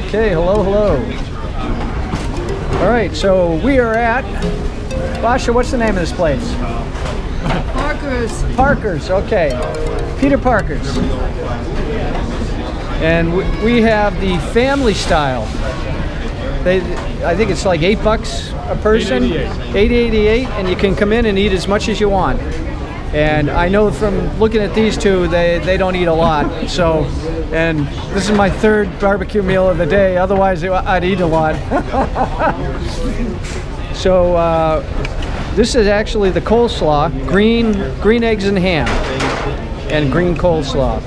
Okay, hello, hello. All right, so we are at, Basia, what's the name of this place? Parker's. Parker's, okay. Peter Parker's. And we have the family style. I think it's like $8 a person. $8.88, and you can come in and eat as much as you want. And I know from looking at these two, they don't eat a lot. So, and this is my third barbecue meal of the day. Otherwise, I'd eat a lot. So this is actually the coleslaw, green eggs and ham, and green coleslaw.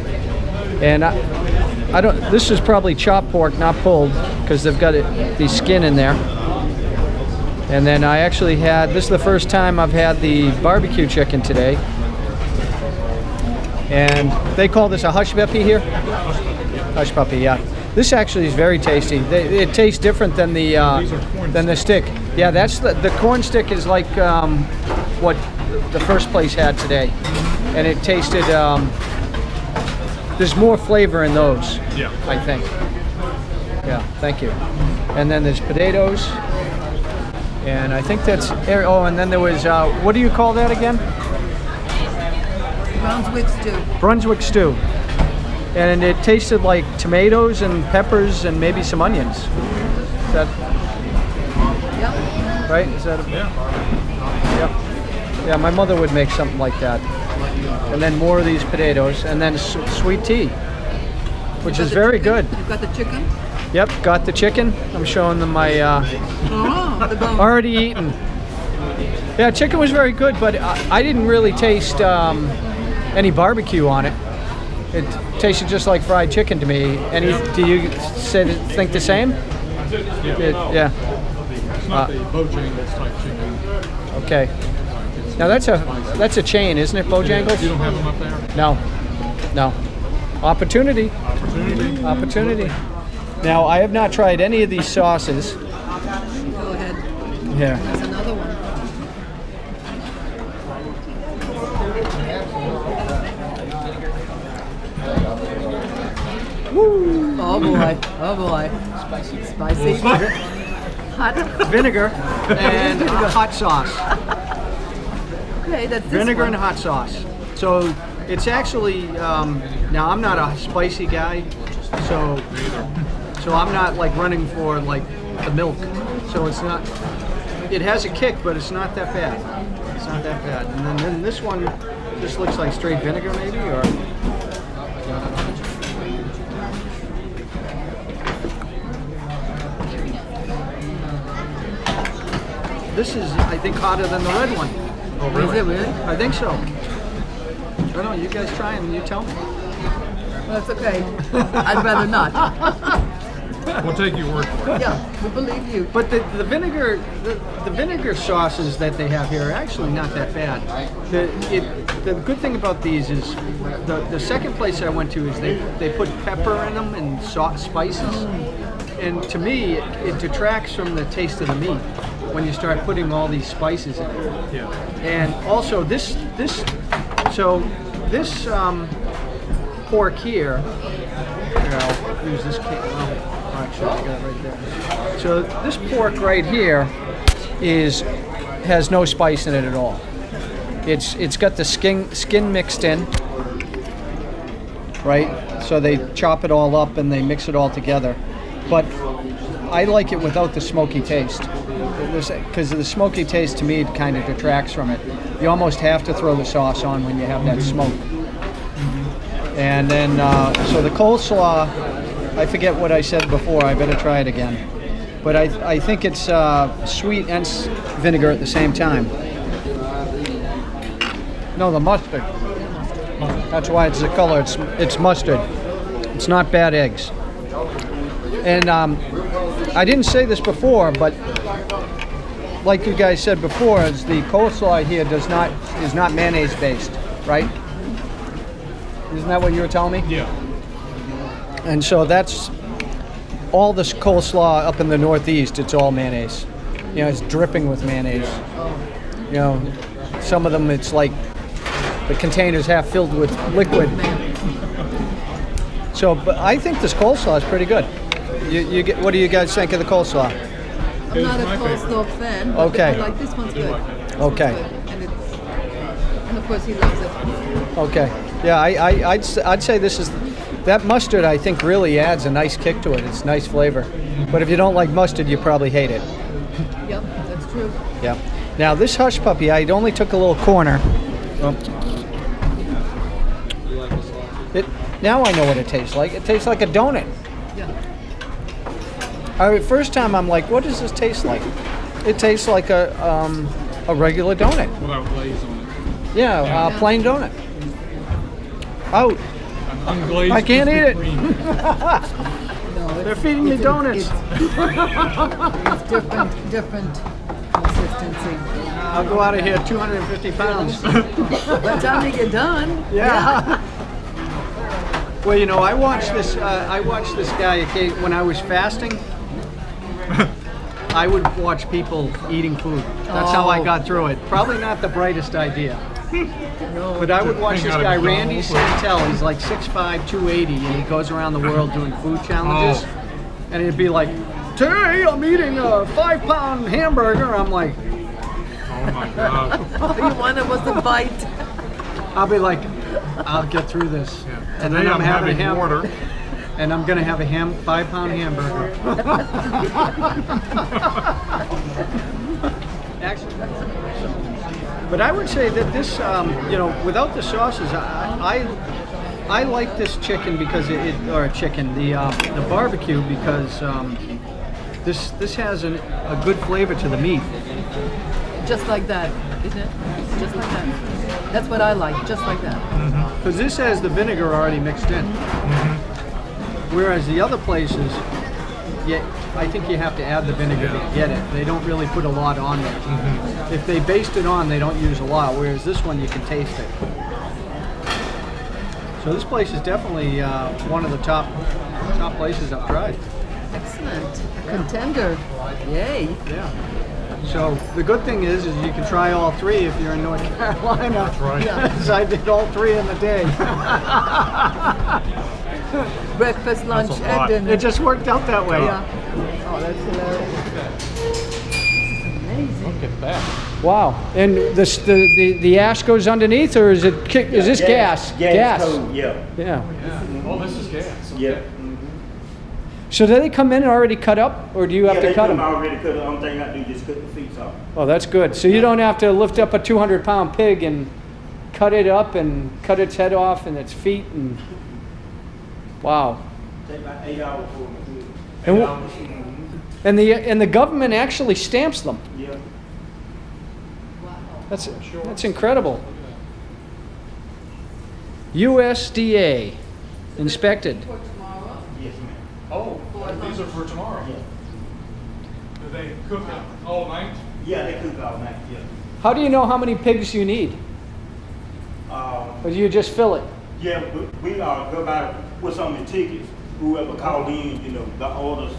And I don't. This is probably chopped pork, not pulled, because they've got the skin in there. And then I actually had, this is the first time I've had the barbecue chicken today. And they call this a Hush Puppy here? Hush Puppy, yeah. This actually is very tasty. It tastes different than the stick. Yeah, that's the corn stick is like what the first place had today. And it tasted, there's more flavor in those, yeah, I think. Yeah, thank you. And then there's potatoes. And I think that's, oh, and then there was, what do you call that again? Brunswick stew. Brunswick stew. And it tasted like tomatoes and peppers and maybe some onions. Is that, yep. Right? Is that, yeah. Yep. Yeah, my mother would make something like that. And then more of these potatoes, and then sweet tea, which is very good. You've got the chicken? Yep, got the chicken. I'm showing them my already eaten. Yeah, chicken was very good, but I didn't really taste any barbecue on it. It tasted just like fried chicken to me. Do you think the same? Yeah. It's not the Bojangles type chicken. Okay. Now that's a chain, isn't it, Bojangles? You don't have them up there? No. Opportunity. Now, I have not tried any of these sauces. Go ahead. Here. There's another one. Woo! Oh boy. Spicy. Hot. Vinegar and hot sauce. Okay, that's this Vinegar one. and hot sauce. So it's actually, now I'm not a spicy guy, so I'm not like running for like the milk. So it's not, it has a kick, but it's not that bad. It's not that bad. And then this one just looks like straight vinegar maybe, or. This is, I think, hotter than the red one. Oh, really? Is it really? I think so. I don't know, you guys try and you tell me. Well, that's okay. I'd rather not. We'll take your word for it. Yeah, we believe you. But the vinegar, the vinegar sauces that they have here are actually not that bad. The good thing about these is the second place I went to is they put pepper in them and spices, and to me it detracts from the taste of the meat when you start putting all these spices in it. Yeah. And also this pork here. Here, I'll use this cake. Actually, I got it right there. So this pork right here has no spice in it at all. It's got the skin mixed in, right? So they chop it all up and they mix it all together. But I like it without the smoky taste, because the smoky taste to me it kind of detracts from it. You almost have to throw the sauce on when you have that smoke. And then so the coleslaw, I forget what I said before. I better try it again. But I think it's sweet and vinegar at the same time. No, the mustard. That's why it's the color. It's mustard. It's not bad eggs. And I didn't say this before, but like you guys said before, is the coleslaw here is not mayonnaise based, right? Isn't that what you were telling me? Yeah. And so that's all this coleslaw up in the Northeast. It's all mayonnaise. You know, it's dripping with mayonnaise. You know, some of them it's like the container's half filled with liquid. So, but I think this coleslaw is pretty good. You get. What do you guys think of the coleslaw? I'm not a coleslaw fan. But Okay. I like this one's good. This Okay. one's good. And of course he loves it. Okay. Yeah, I'd say this is that mustard. I think really adds a nice kick to it. It's nice flavor. But if you don't like mustard, you probably hate it. Yep, that's true. Yeah. Now this Hush Puppy, I only took a little corner. Now I know what it tastes like. It tastes like a donut. Yeah. First time I'm like, what does this taste like? It tastes like a regular donut. Without glaze on it. Yeah, plain donut. Out. Unglazed I can't eat it. No, They're feeding me donuts. It's different consistency. I'll go out of here 250 pounds. By the time you get done. Yeah. Well, you know, I watched this guy when I was fasting. I would watch people eating food. That's how I got through it. Probably not the brightest idea. But I would watch this guy, Randy Santel. He's like 6'5", 280, and he goes around the world doing food challenges. And he'd be like, today I'm eating a 5-pound hamburger. I'm like, Oh my God. You want it was a bite. I'll be like, I'll get through this. Yeah. And Today then I'm having water. And I'm gonna have a 5-pound hamburger. Actually, but I would say that this, you know, without the sauces, I like this chicken because the barbecue because this has a good flavor to the meat. Just like that, isn't it? Just like that. That's what I like, just like that. Because this has the vinegar already mixed in. Whereas the other places, I think you have to add the vinegar to get it. They don't really put a lot on there. If they baste it on, they don't use a lot, whereas this one you can taste it. So this place is definitely one of the top places I've tried. Excellent. Contender. Yay. Yeah. So the good thing is you can try all three if you're in North Carolina. That's right. Because I did all three in the day. Breakfast, lunch, That's a and lot. dinner. It just worked out that way. Yeah. Oh, that's hilarious. Amazing. Look at that. Wow. And the ash goes underneath, or is it? Is this gas? Gas. Cold, yeah. Yeah. Oh, this is gas. Yeah. So do they come in already cut up, or do you have to cut them? Already cut. The only thing I do is just cut the feet off. Oh, that's good. So you don't have to lift up a 200-pound pig and cut it up and cut its head off and its feet and. Wow. Take about 8 hours for And the government actually stamps them. Yeah. That's incredible. USDA inspected. Yes, ma'am. Oh, these are for tomorrow. Yeah. Do they cook it all night? Yeah, they cook all night. Yeah. How do you know how many pigs you need? Or do you just fill it? Yeah, we go by with some of the tickets. Whoever called in, you know, the orders.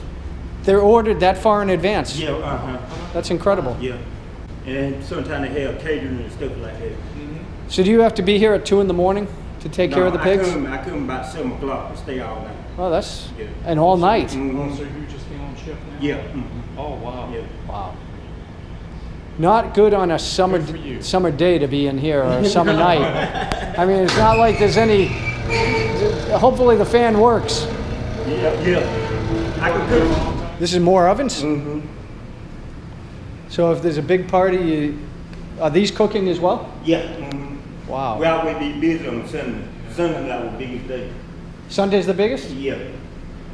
They're ordered that far in advance. Yeah. That's incredible. Yeah. And sometimes they have catering and stuff like that. So do you have to be here at 2 in the morning to take care of the pigs? I come about 7 o'clock and stay all night. Oh, that's Yeah. and all night. Oh, so you just came on shift now? Yeah. Oh, wow. Yeah. Wow. Not good on a summer Good for you. summer day to be in here or a summer night. I mean, it's not like there's any. Hopefully the fan works. Yeah. I can cook. This is more ovens. So if there's a big party, are these cooking as well? Yeah. Wow. We always be busy on Sunday. Sunday that would be the day. Sunday's the biggest? Yeah.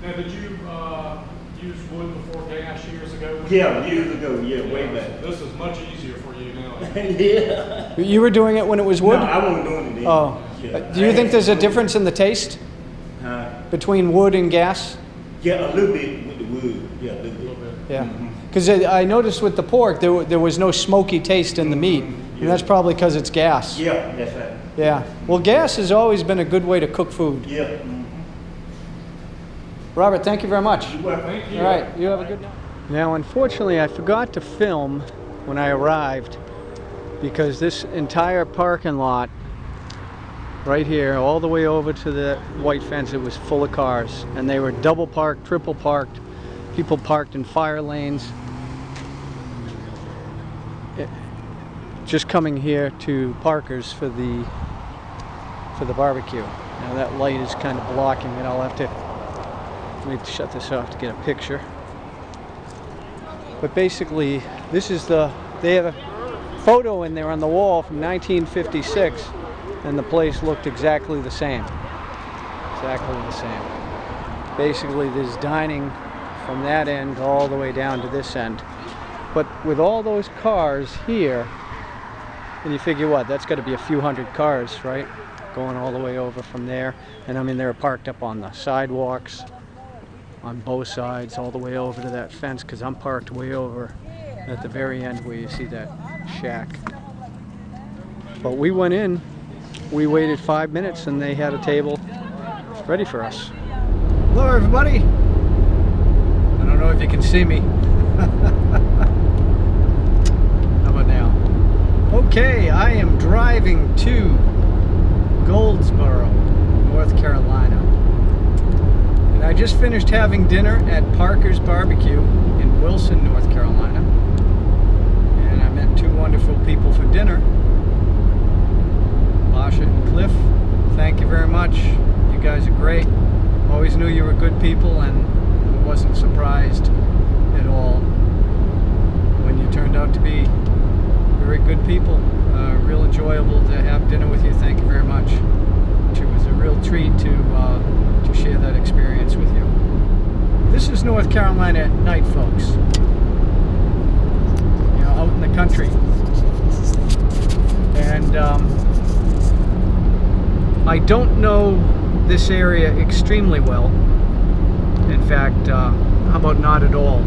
Now, did you use wood before gas years ago? Yeah, years ago. Yeah, way back. This is much easier for you now. Yeah. You were doing it when it was wood? No, I wasn't doing it then. Oh. Yeah. Do you think there's a difference in the taste between wood and gas? Yeah, a little bit with the wood. Yeah, a little bit. Yeah. Because I noticed with the pork, there was no smoky taste in the meat. And that's probably because it's gas. Yeah, that's right. Yeah. Well, gas has always been a good way to cook food. Yeah. Robert, thank you very much. Thank you. All right, you have a good night. Now, unfortunately, I forgot to film when I arrived because this entire parking lot right here, all the way over to the white fence. It was full of cars, and they were double parked, triple parked, people parked in fire lanes. Just coming here to Parker's for the barbecue. Now that light is kind of blocking it. I'll have to shut this off to get a picture. But basically, this is they have a photo in there on the wall from 1956, and the place looked exactly the same. Exactly the same. Basically, there's dining from that end all the way down to this end. But with all those cars here, and you figure what, that's got to be a few hundred cars, right? Going all the way over from there. And I mean, they're parked up on the sidewalks on both sides, all the way over to that fence, because I'm parked way over at the very end where you see that shack. But we went in, we waited 5 minutes, and they had a table ready for us. Hello everybody. I don't know if you can see me. How about now? Okay, I am driving to Goldsboro, North Carolina. And I just finished having dinner at Parker's Barbecue in Wilson, North Carolina. And I met two wonderful people for dinner. Basia and Cliff, thank you very much. You guys are great. Always knew you were good people, and wasn't surprised at all when you turned out to be very good people. Real enjoyable to have dinner with you. Thank you very much. It was a real treat to share that experience with you. This is North Carolina at night, folks. You know, out in the country. And I don't know this area extremely well. In fact, how about not at all?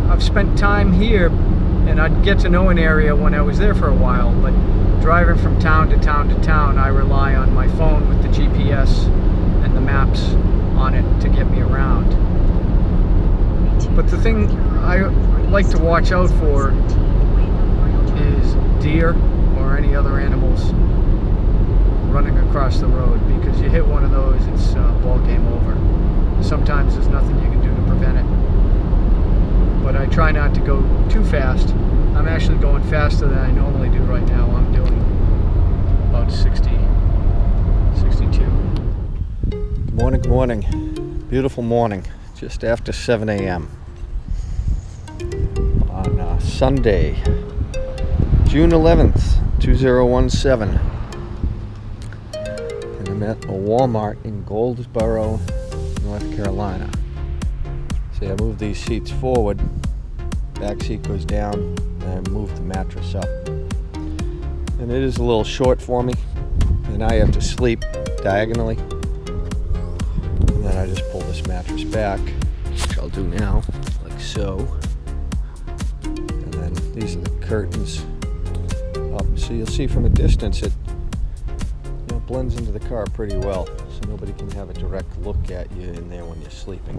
I've spent time here, and I'd get to know an area when I was there for a while, but driving from town to town to town, I rely on my phone with the GPS and the maps on it to get me around. But the thing I like to watch out for is deer or any other animals running across the road, because you hit one of those, it's ball game over. Sometimes there's nothing you can do to prevent it. But I try not to go too fast. I'm actually going faster than I normally do right now. I'm doing about 60, 62. Good morning, good morning. Beautiful morning, just after 7 a.m. on Sunday, June 11th, 2017. And I'm at a Walmart in Goldsboro, North Carolina. See, I move these seats forward, back seat goes down, and I move the mattress up. And it is a little short for me, and I have to sleep diagonally. And then I just pull this mattress back, which I'll do now, like so. And then these are the curtains up. So you'll see from a distance it blends into the car pretty well, so nobody can have a direct look at you in there when you're sleeping.